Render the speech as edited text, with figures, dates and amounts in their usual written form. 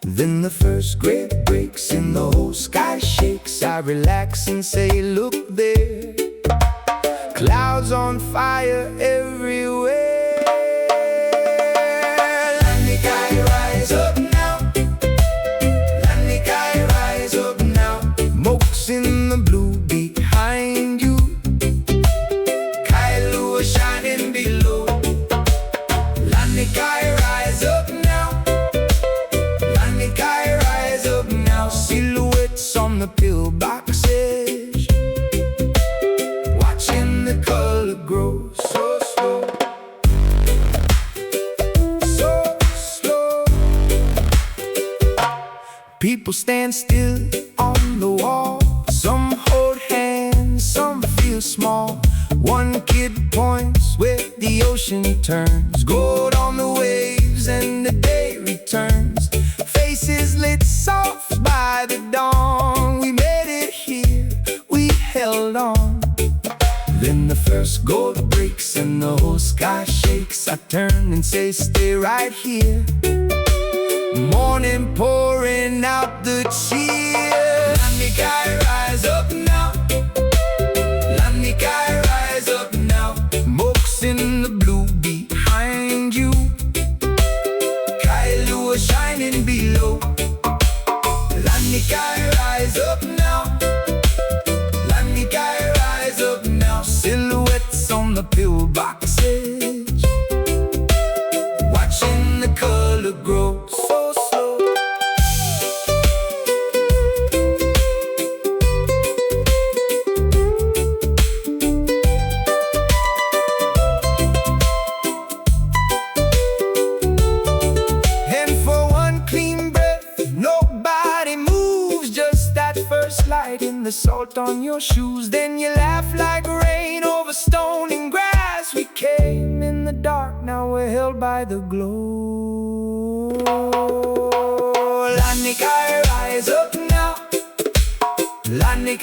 Then the first great breaks and the whole sky shakes. I relax and say, look there, clouds on fire everywhere. Lanikai, rise up now. Lanikai, rise up now. Mokes in the blue behind you, Kailua shining below. Lanikai, rise up now. Lanikai, rise up now. Silhouettes on the pillbox edge, watching the color grow so slow, so slow. People stand still on the wall. Some hold hands, some feel small. One kid points where the ocean turns, gold on the waves and the day returns. Faces lit soft by the dawn. We made it here, we held on. Then the first gold breaks and the whole sky shakes. I turn and say, stay right here. Morning pouring out the cheer. Lanikai, rise up now. Lanikai, rise up now. Mokes in the blue behind you, Kailua shining below. Lanikai, rise up now. Lanikai, rise up now. Silhouettes on the pillbox edge, watching the color grow so slow. And for one clean breath, nobody moves. Just that first light in the salt on your shoes. Then you laugh like rain over stone and grass. We came in the dark, now we're held by the glow.